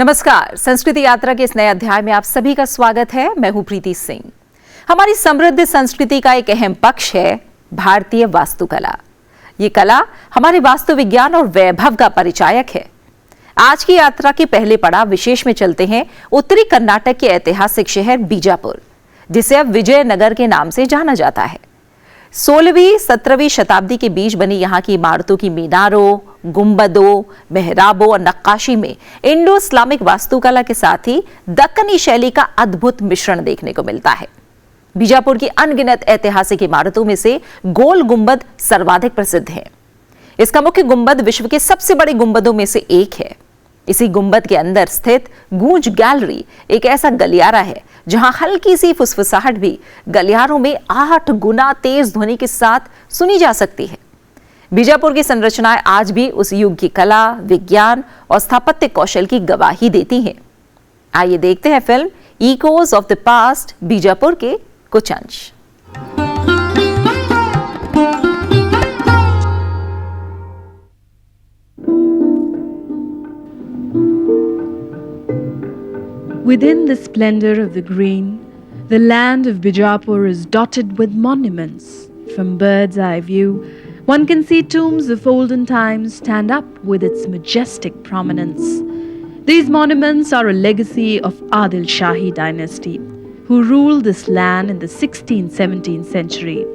नमस्कार, संस्कृति यात्रा के इस नए अध्याय में आप सभी का स्वागत है। मैं हूं प्रीति सिंह। हमारी समृद्ध संस्कृति का एक अहम पक्ष है भारतीय वास्तुकला। ये कला हमारे वास्तु विज्ञान और वैभव का परिचायक है। आज की यात्रा के पहले पड़ाव विशेष में चलते हैं उत्तरी कर्नाटक के ऐतिहासिक शहर बीजापुर, जिसे अब विजयनगर के नाम से जाना जाता है। 16वीं 17वीं शताब्दी के बीच बनी यहाँ की इमारतों की मीनारों, गुंबदों, मेहराबों और नक्काशी में इंडो इस्लामिक वास्तुकला के साथ ही दक्कनी शैली का अद्भुत मिश्रण देखने को मिलता है। बीजापुर की अनगिनत ऐतिहासिक इमारतों में से गोल गुंबद सर्वाधिक प्रसिद्ध है। इसका मुख्य गुंबद विश्व के सबसे बड़े गुंबदों में से एक है। इसी गुंबद के अंदर स्थित गूंज गैलरी एक ऐसा गलियारा है जहां हल्की सी फुसफुसाहट भी गलियारों में 8 गुना तेज ध्वनि के साथ सुनी जा सकती है। बीजापुर की संरचनाएं आज भी उस युग की कला, विज्ञान और स्थापत्य कौशल की गवाही देती हैं। आइए देखते हैं film echoes of the past Bijapur के कुछ अंश। Within the splendor of the green, the land of Bijapur is dotted with monuments. From bird's eye view, one can see tombs of olden times stand up with its majestic prominence. These monuments are a legacy of Adil Shahi dynasty, who ruled this land in the 16th-17th century.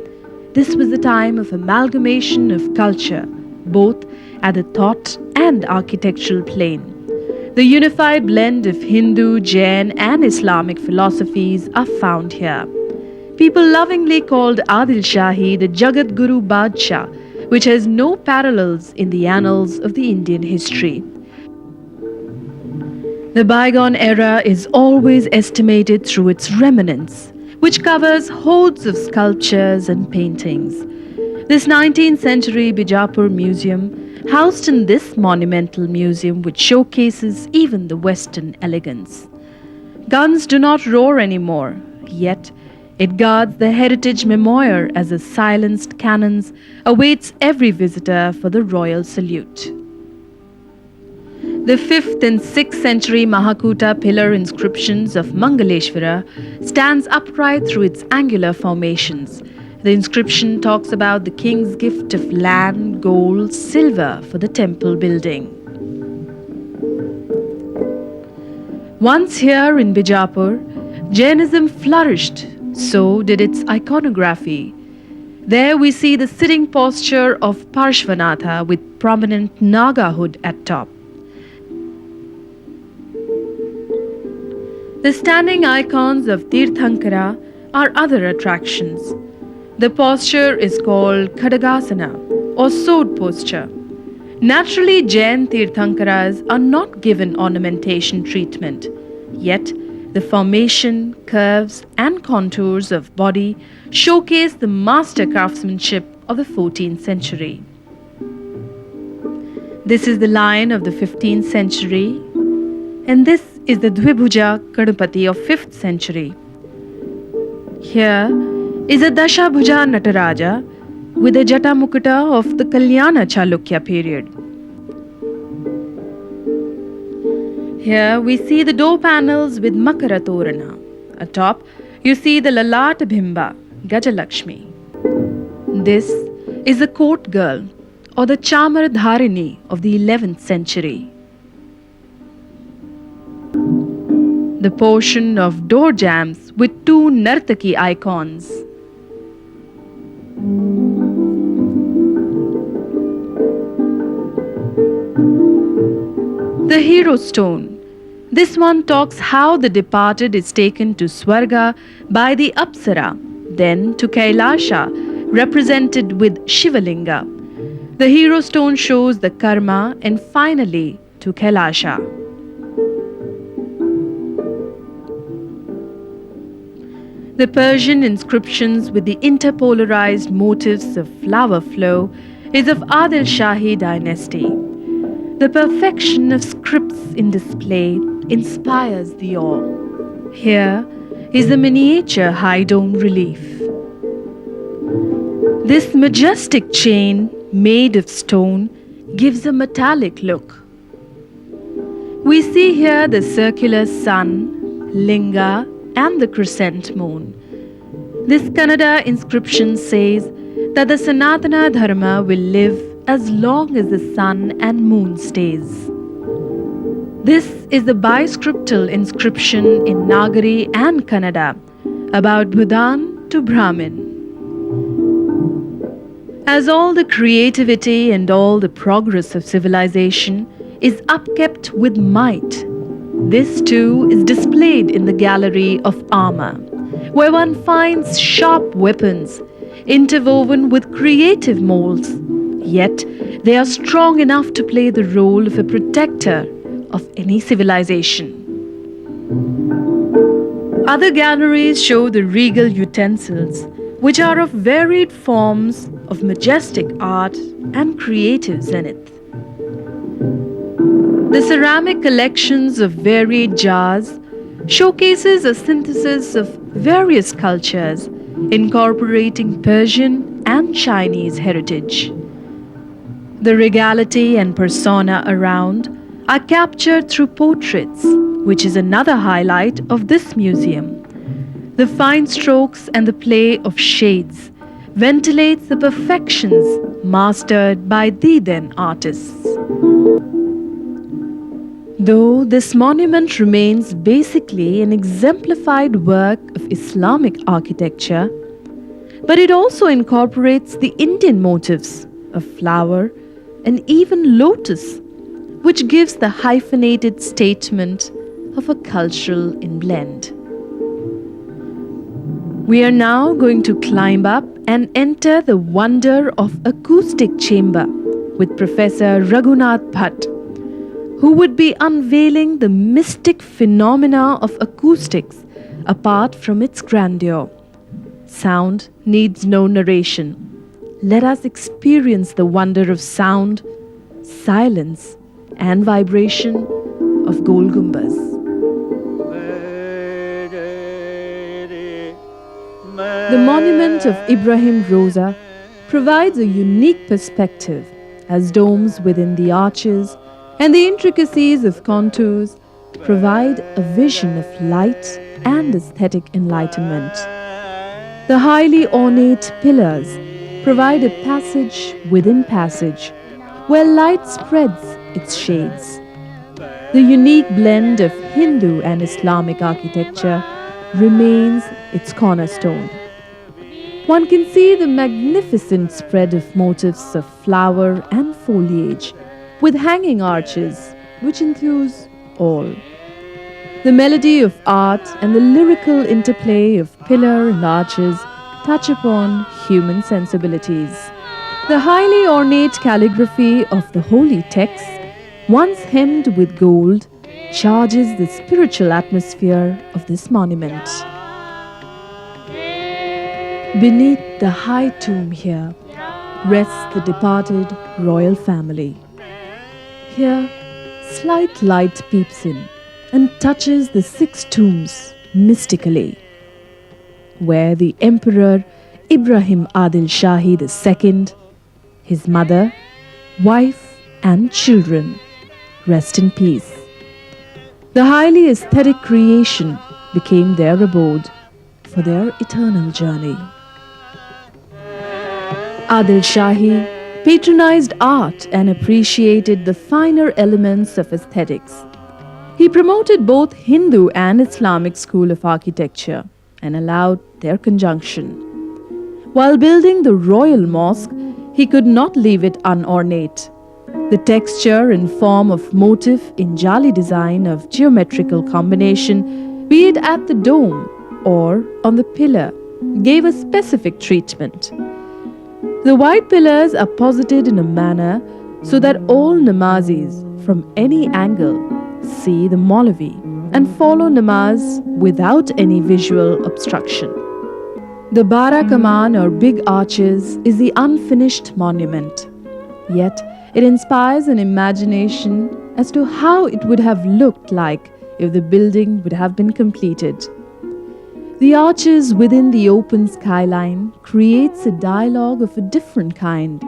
This was a time of amalgamation of culture, both at the thought and architectural plane. The unified blend of Hindu, Jain and Islamic philosophies are found here. People lovingly called Adil Shahi the Jagat Guru Badshah, which has no parallels in the annals of the Indian history. The bygone era is always estimated through its remnants, which covers hordes of sculptures and paintings. This 19th century Bijapur Museum, housed in this monumental museum, which showcases even the Western elegance. Guns do not roar anymore, yet it guards the heritage memoir as the silenced cannons awaits every visitor for the royal salute. The 5th and 6th century Mahakuta pillar inscriptions of Mangaleshwara stands upright through its angular formations. The inscription talks about the king's gift of land, gold, silver for the temple building. Once here in Bijapur, Jainism flourished, so did its iconography. There we see the sitting posture of Parshvanatha with prominent Naga hood at top. The standing icons of Tirthankara are other attractions. The posture is called Khadagasana or sword posture. Naturally, Jain Tirthankaras are not given ornamentation treatment, yet the formation, curves and contours of body showcase the master craftsmanship of the 14th century. This is the lion of the 15th century, and this is the Dvibhuja Ganapati of 5th century. Here is a Dashabhuja Nataraja with a Jata Mukutta of the Kalyana Chalukya period. Here we see the door panels with Makara Torana. Atop, you see the Lalat Bhimba, Gajalakshmi. This is the court girl or the Chamar Dharini of the 11th century. The portion of door jambs with 2 Nartaki icons. The hero stone. This one talks how the departed is taken to Swarga by the Apsara, then to Kailasha, represented with Shivalinga. The hero stone shows the karma and finally to Kailasha. The Persian inscriptions with the interpolarized motifs of flower flow is of Adil Shahi dynasty. The perfection of scripts in display inspires the awe. Here is the miniature high dome relief. This majestic chain made of stone gives a metallic look. We see here the circular sun, linga, and the crescent moon. This Kannada inscription says that the Sanatana Dharma will live as long as the sun and moon stays. This is the biscriptal inscription in Nagari and Kannada about Bhudan to Brahmin. As all the creativity and all the progress of civilization is upkept with might, this too is displayed in the gallery of armor, where one finds sharp weapons interwoven with creative molds, yet they are strong enough to play the role of a protector of any civilization. Other galleries show the regal utensils, which are of varied forms of majestic art and creative zenith. The ceramic collections of varied jars showcases a synthesis of various cultures incorporating Persian and Chinese heritage. The regality and persona around are captured through portraits, which is another highlight of this museum. The fine strokes and the play of shades ventilates the perfections mastered by the then artists. Though this monument remains basically an exemplified work of Islamic architecture, but it also incorporates the Indian motifs of flower and even lotus, which gives the hyphenated statement of a cultural blend. We are now going to climb up and enter the wonder of acoustic chamber with Professor Raghunath Bhatt, who would be unveiling the mystic phenomena of acoustics apart from its grandeur. Sound needs no narration. Let us experience the wonder of sound, silence, and vibration of Gol Gumbaz. The monument of Ibrahim Roza provides a unique perspective as domes within the arches and the intricacies of contours provide a vision of light and aesthetic enlightenment. The highly ornate pillars provide a passage within passage where light spreads its shades. The unique blend of Hindu and Islamic architecture remains its cornerstone. One can see the magnificent spread of motifs of flower and foliage with hanging arches which enthuse all. The melody of art and the lyrical interplay of pillar and arches touch upon human sensibilities. The highly ornate calligraphy of the holy texts, once hemmed with gold, charges the spiritual atmosphere of this monument. Beneath the high tomb here rests the departed royal family. Here, slight light peeps in and touches the 6 tombs mystically, where the Emperor Ibrahim Adil Shahi II, his mother, wife, and children rest in peace. The highly aesthetic creation became their abode for their eternal journey. Adil Shahi patronized art and appreciated the finer elements of aesthetics. He promoted both Hindu and Islamic school of architecture and allowed their conjunction. While building the royal mosque, he could not leave it unornate. The texture and form of motif in Jali design of geometrical combination, be it at the dome or on the pillar, gave a specific treatment. The white pillars are posited in a manner so that all namazis from any angle see the Maulavi and follow namaz without any visual obstruction. The Bara Kaman or Big Arches is the unfinished monument, yet it inspires an imagination as to how it would have looked like if the building would have been completed. The arches within the open skyline creates a dialogue of a different kind.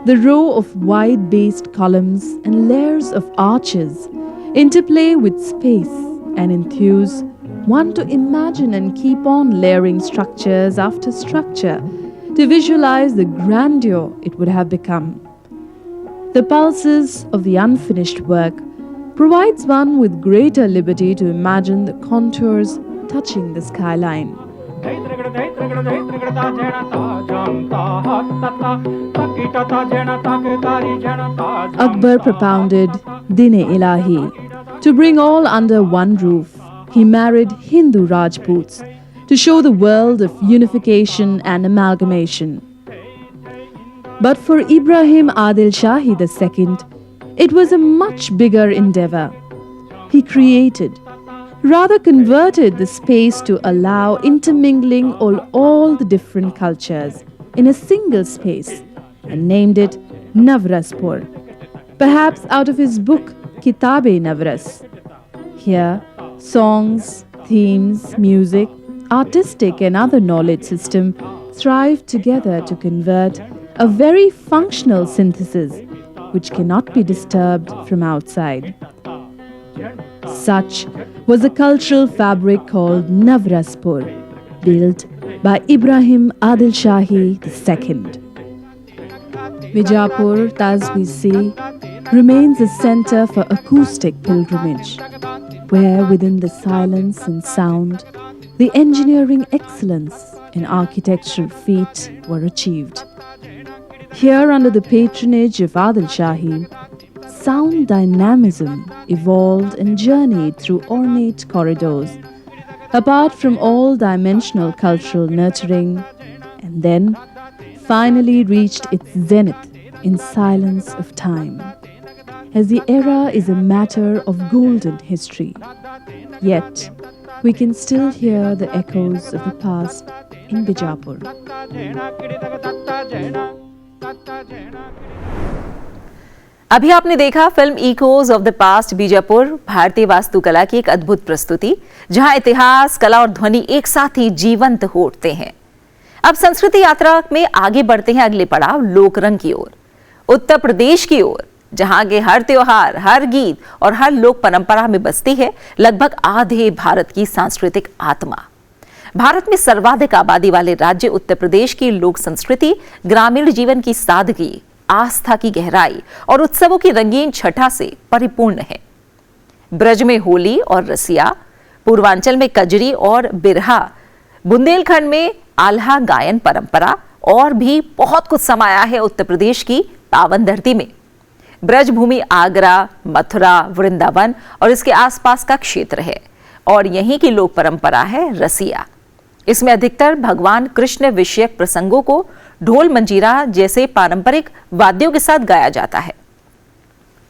The row of wide-based columns and layers of arches interplay with space, and enthuse one to imagine and keep on layering structures after structure to visualize the grandeur it would have become. The pulses of the unfinished work provides one with greater liberty to imagine the contours touching the skyline. Akbar propounded Din-e Ilahi. To bring all under one roof, he married Hindu Rajputs to show the world of unification and amalgamation. But for Ibrahim Adil Shahi II, it was a much bigger endeavor. He created, rather converted the space to allow intermingling all the different cultures in a single space and named it Navraspur, perhaps out of his book Kitab-e-Navras. Here, songs, themes, music, artistic and other knowledge system thrive together to convert a very functional synthesis which cannot be disturbed from outside. Such was a cultural fabric called Navraspur, built by Ibrahim Adil Shahi II. Bijapur, as we see, remains a center for acoustic pilgrimage, where within the silence and sound, the engineering excellence and architectural feat were achieved. Here, under the patronage of Adil Shahi, sound dynamism evolved and journeyed through ornate corridors, apart from all-dimensional cultural nurturing, and then finally reached its zenith in silence of time, as the era is a matter of golden history. Yet, we can still hear the echoes of the past in Bijapur. अभी आपने देखा film echoes of the past Bijapur भारतीय वास्तुकला की एक अद्भुत प्रस्तुति, जहां इतिहास, कला और ध्वनि एक साथ ही जीवंत हो उठते हैं। अब संस्कृति यात्रा में आगे बढ़ते हैं अगले पड़ाव लोकरंग की ओर, उत्तर प्रदेश की ओर, जहां के हर त्योहार, हर गीत और हर लोक परंपरा में बसती है लगभग आधे भारत की सांस्कृतिक आत्मा। भारत में सर्वाधिक आबादी वाले राज्य उत्तर प्रदेश की लोक संस्कृति ग्रामीण जीवन की सादगी, आस्था की गहराई और उत्सवों की रंगीन छटा से परिपूर्ण है। ब्रज में होली और रसिया, पूर्वांचल में कजरी और बिरहा, बुंदेलखंड में आल्हा गायन परंपरा और भी बहुत कुछ समाया है उत्तर प्रदेश की पावन धरती में। ब्रज भूमि आगरा, मथुरा, वृंदावन और इसके आसपास का क्षेत्र है और यहीं की लोक परंपरा है रसिया। इसमें अधिकतर भगवान कृष्ण विषयक प्रसंगों को ढोल मंजीरा जैसे पारंपरिक वाद्यों के साथ गाया जाता है।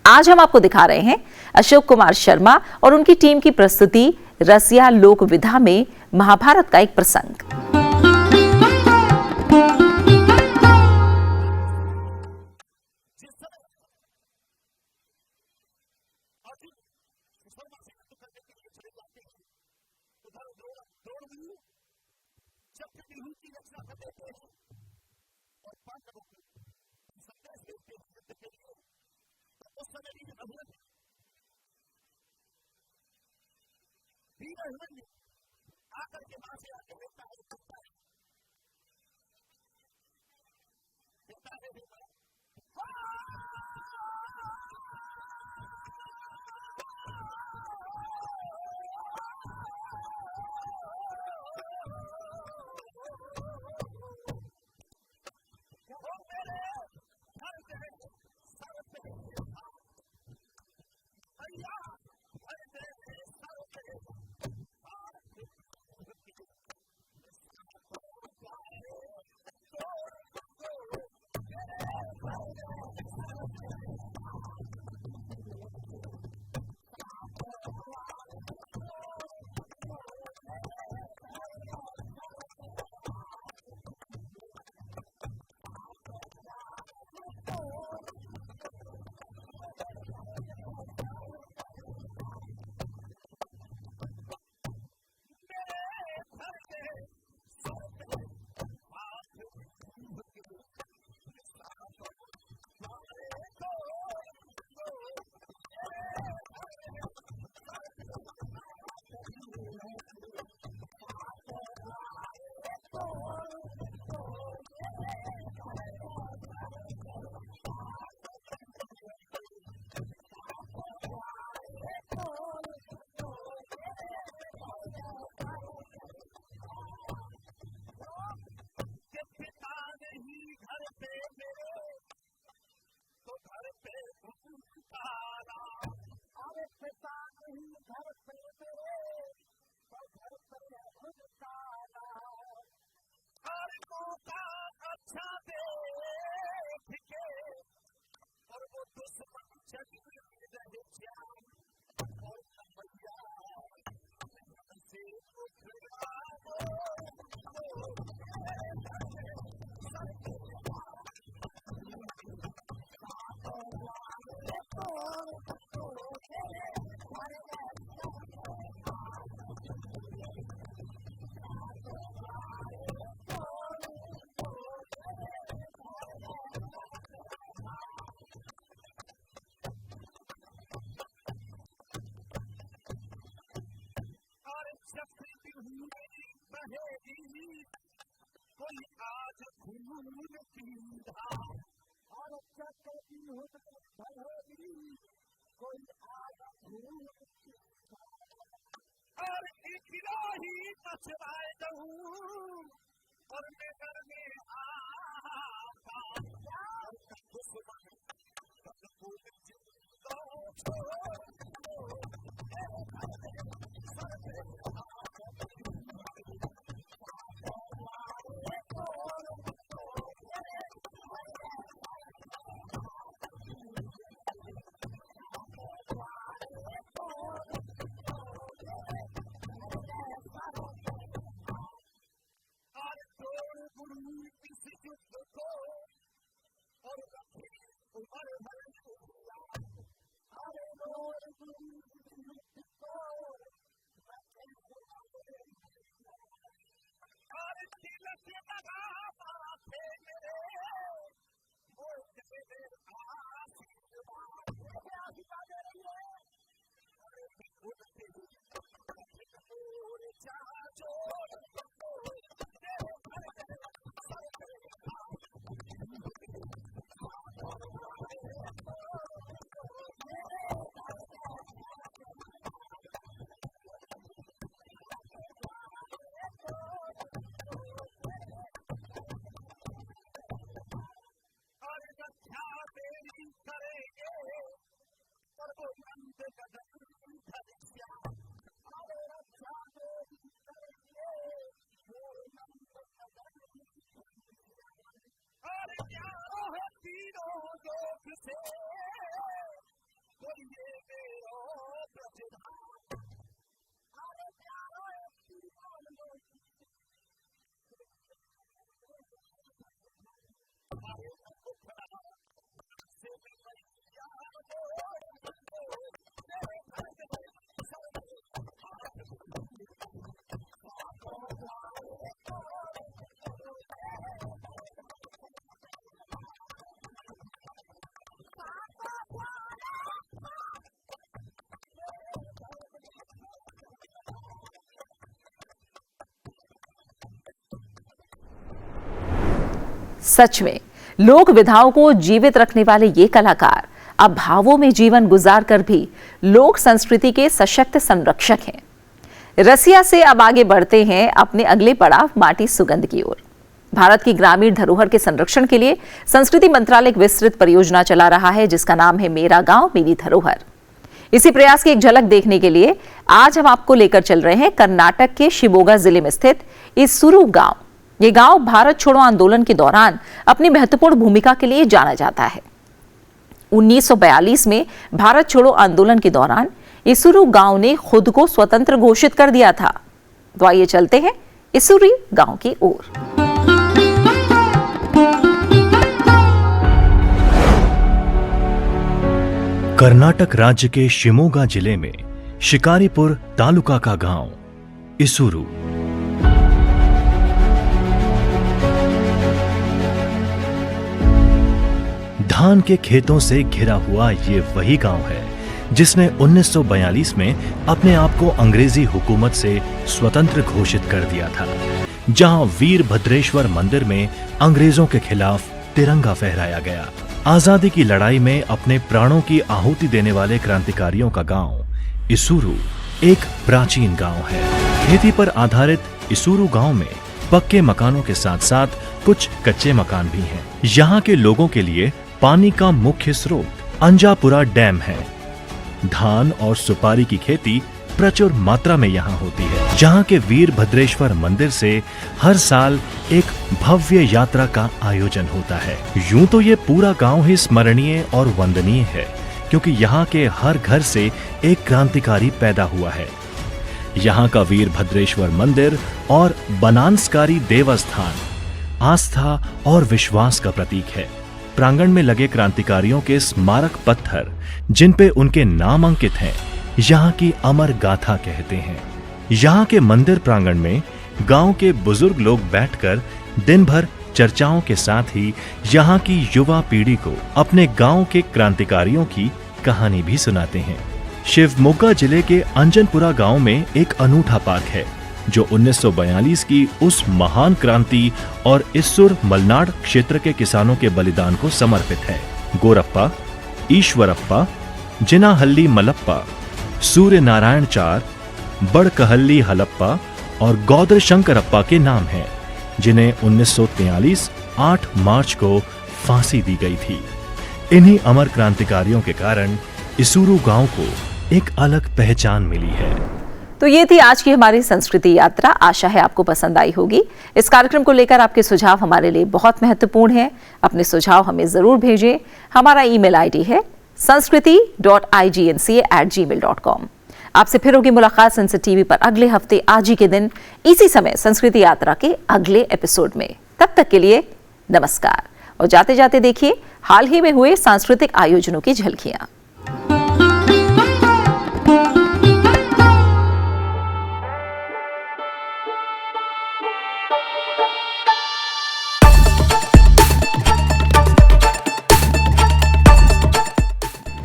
आज हम आपको दिखा रहे हैं अशोक कुमार शर्मा और उनकी टीम की प्रस्तुति रसिया लोक विधा में महाभारत का एक प्रसंग। कोई आज खून पीता और चकती भरी कोई आज खून और इतना ही मचवाए दूं और मैं घर में आता दुश्मन सच में लोक विधाओं को जीवित रखने वाले ये कलाकार अब भावों में जीवन गुजार कर भी लोक संस्कृति के सशक्त संरक्षक हैं। रसिया से अब आगे बढ़ते हैं अपने अगले पड़ाव माटी सुगंध की ओर। भारत की ग्रामीण धरोहर के संरक्षण के लिए संस्कृति मंत्रालय एक विस्तृत परियोजना चला रहा है जिसका नाम है मेरा गांव मेरी धरोहर। इसी प्रयास की एक झलक देखने के लिए आज हम आपको लेकर चल रहे हैं कर्नाटक के शिवमोगा जिले में स्थित इसुरु गांव। ये गांव भारत छोड़ो आंदोलन के दौरान अपनी महत्वपूर्ण भूमिका के लिए जाना जाता है। 1942 में भारत छोड़ो आंदोलन के दौरान इसुरु गांव ने खुद को स्वतंत्र घोषित कर दिया था। तो आइए चलते हैं इसुरु गांव की ओर। कर्नाटक राज्य के शिवमोगा जिले में शिकारीपुर तालुका का गांव इसुरु। धान के खेतों से घिरा हुआ ये वही गांव है जिसने 1942 में अपने आप को अंग्रेजी हुकूमत से स्वतंत्र घोषित कर दिया था, जहां वीरभद्रेश्वर मंदिर में अंग्रेजों के खिलाफ तिरंगा फहराया गया। आजादी की लड़ाई में अपने प्राणों की आहुति देने वाले क्रांतिकारियों का गांव इसुरु एक प्राचीन गांव है। खेती पर आधारित इसुरु गांव में पक्के मकानों के साथ साथ कुछ कच्चे मकान भी हैं। यहाँ के लोगों के लिए पानी का मुख्य स्रोत अंजापुरा डैम है। धान और सुपारी की खेती प्रचुर मात्रा में यहाँ होती है। जहाँ के वीरभद्रेश्वर मंदिर से हर साल एक भव्य यात्रा का आयोजन होता है। यूं तो ये पूरा गांव ही स्मरणीय और वंदनीय है, क्योंकि यहाँ के हर घर से एक क्रांतिकारी पैदा हुआ है। यहाँ का वीरभद्रेश्वर मंदिर और बनांसकारी देवस्थान आस्था और विश्वास का प्रतीक है। प्रांगण में लगे क्रांतिकारियों के स्मारक पत्थर जिन पे उनके नाम अंकित हैं, यहाँ की अमर गाथा कहते हैं। यहाँ के मंदिर प्रांगण में गांव के बुजुर्ग लोग बैठकर दिन भर चर्चाओं के साथ ही यहाँ की युवा पीढ़ी को अपने गांव के क्रांतिकारियों की कहानी भी सुनाते हैं। शिवमोगा जिले के अंजनपुरा गांव में एक अनूठा पार्क है। जो 1942 की उस महान क्रांति और इस्सुर मलनाड क्षेत्र के किसानों के बलिदान को समर्पित है। गोरप्पा, ईश्वरप्पा, जिनाहल्ली मलप्पा, सूर्य नारायण चार, बड़कहल्ली हलप्पा और गौद्र शंकरप्पा के नाम हैं, जिन्हें 1943 8 मार्च को फांसी दी गई थी। इन्हीं अमर क्रांतिकारियों के कारण इसूरू गांव को एक अलग पहचान मिली है। तो ये थी आज की हमारी संस्कृति यात्रा। आशा है आपको पसंद आई होगी। इस कार्यक्रम को लेकर आपके सुझाव हमारे लिए बहुत महत्वपूर्ण हैं। अपने सुझाव हमें जरूर भेजें। हमारा ईमेल आईडी है sanskriti.ignca@gmail.com। आपसे फिर होगी मुलाकात सनसेट टीवी पर अगले हफ्ते आज ही के दिन इसी समय संस्कृति यात्रा के अगले एपिसोड में। तब तक के लिए नमस्कार और जाते जाते देखिए हाल ही में हुए सांस्कृतिक आयोजनों की झलकियां।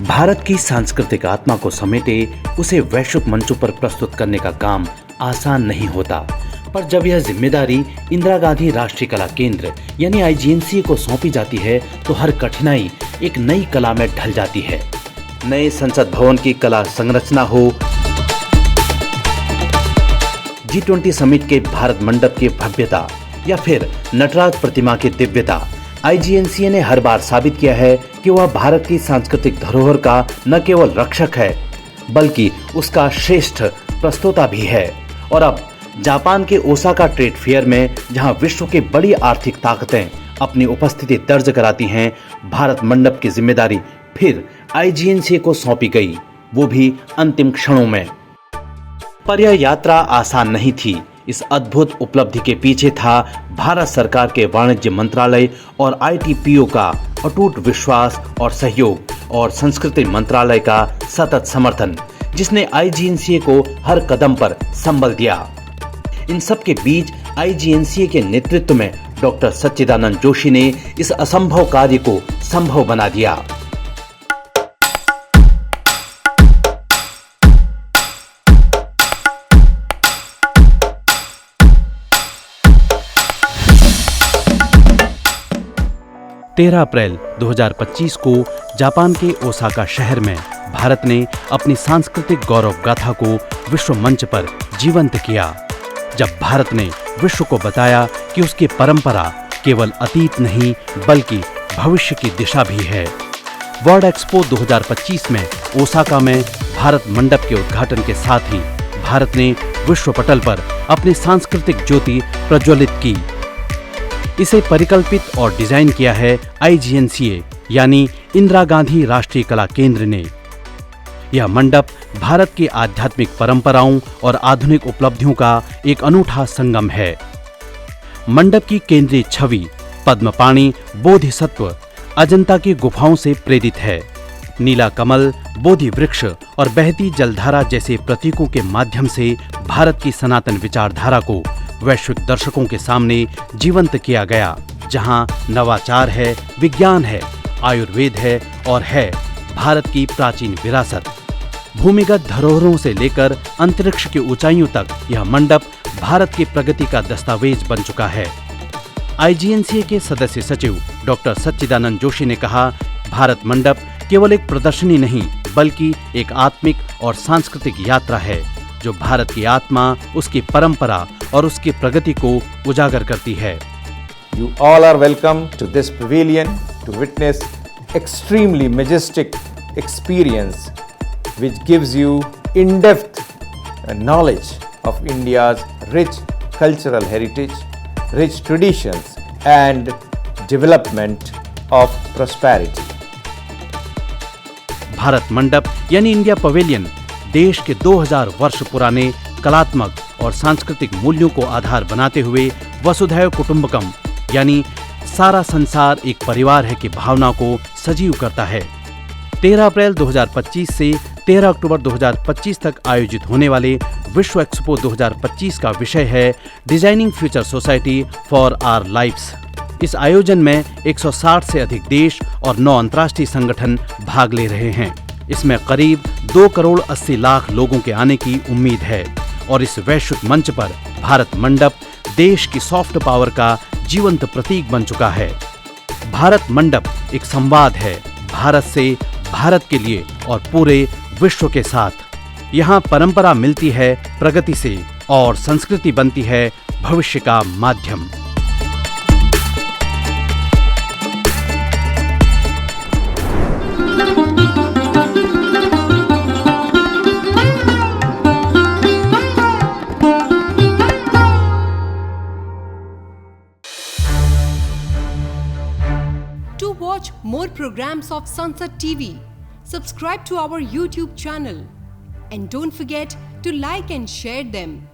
भारत की सांस्कृतिक आत्मा को समेटे उसे वैश्विक मंचों पर प्रस्तुत करने का काम आसान नहीं होता, पर जब यह जिम्मेदारी इंदिरा गांधी राष्ट्रीय कला केंद्र यानी IGNCA को सौंपी जाती है तो हर कठिनाई एक नई कला में ढल जाती है। नए संसद भवन की कला संरचना हो, G20 समिट के भारत मंडप की भव्यता या फिर नटराज प्रतिमा की दिव्यता, IGNCA ने हर बार साबित किया है कि वह भारत की सांस्कृतिक धरोहर का न केवल रक्षक है बल्कि उसका श्रेष्ठ प्रस्तोता भी है। और अब जापान के ओसाका ट्रेड फेयर में जहां विश्व की बड़ी आर्थिक ताकतें अपनी उपस्थिति दर्ज कराती हैं, भारत मंडप की जिम्मेदारी फिर IGNCA को सौंपी गई, वो भी अंतिम क्षणों में। पर यह यात्रा आसान नहीं थी। इस अद्भुत उपलब्धि के पीछे था भारत सरकार के वाणिज्य मंत्रालय और ITPO का अटूट विश्वास और सहयोग और संस्कृति मंत्रालय का सतत समर्थन, जिसने IGNCA को हर कदम पर संबल दिया। इन सब के बीच IGNCA के नेतृत्व में डॉक्टर सच्चिदानंद जोशी ने इस असंभव कार्य को संभव बना दिया। अप्रैल 2025 को जापान के ओसाका शहर में भारत ने अपनी सांस्कृतिक गौरव गाथा को विश्व मंच पर जीवंत किया, जब भारत ने विश्व को बताया कि उसकी परंपरा केवल अतीत नहीं बल्कि भविष्य की दिशा भी है। वर्ल्ड एक्सपो 2025 में ओसाका में भारत मंडप के उद्घाटन के साथ ही भारत ने विश्व पटल पर अपनी सांस्कृतिक ज्योति प्रज्वलित की। इसे परिकल्पित और डिजाइन किया है IGNCA यानी इंदिरा गांधी राष्ट्रीय कला केंद्र ने। यह मंडप भारत की आध्यात्मिक परंपराओं और आधुनिक उपलब्धियों का एक अनूठा संगम है। मंडप की केंद्रीय छवि पद्मपाणि बोधिसत्व अजंता की गुफाओं से प्रेरित है। नीला कमल, बोधि वृक्ष और बहती जलधारा जैसे प्रतीकों के माध्यम से भारत की सनातन विचारधारा को वैश्विक दर्शकों के सामने जीवंत किया गया, जहां नवाचार है, विज्ञान है, आयुर्वेद है और है भारत की प्राचीन विरासत। भूमिगत धरोहरों से लेकर अंतरिक्ष की ऊंचाइयों तक यह मंडप भारत की प्रगति का दस्तावेज बन चुका है। IGNCA के सदस्य सचिव डॉक्टर सच्चिदानंद जोशी ने कहा, भारत मंडप केवल एक प्रदर्शनी नहीं बल्कि एक आत्मिक और सांस्कृतिक यात्रा है, जो भारत की आत्मा, उसकी परंपरा और उसकी प्रगति को उजागर करती है। You all are welcome to this pavilion to witness extremely majestic experience which gives you in-depth knowledge of India's rich cultural heritage, rich traditions and development of prosperity. Bharat मंडप यानी इंडिया पवेलियन देश के 2000 वर्ष पुराने कलात्मक और सांस्कृतिक मूल्यों को आधार बनाते हुए वसुधैव कुटुंबकम यानी सारा संसार एक परिवार है की भावना को सजीव करता है। 13 अप्रैल 2025 से 13 अक्टूबर 2025 तक आयोजित होने वाले विश्व एक्सपो 2025 का विषय है designing future society for our lives. इस आयोजन में 160 से अधिक देश और 9 अंतर्राष्ट्रीय संगठन भाग ले रहे हैं। इसमें करीब 2 करोड़ 80 लाख लोगों के आने की उम्मीद है और इस वैश्विक मंच पर भारत मंडप देश की सॉफ्ट पावर का जीवंत प्रतीक बन चुका है। भारत मंडप एक संवाद है, भारत से, भारत के लिए और पूरे विश्व के साथ। यहाँ परंपरा मिलती है प्रगति से और संस्कृति बनती है भविष्य का माध्यम। To watch more programs of Sunset TV, subscribe to our YouTube channel and don't forget to like and share them.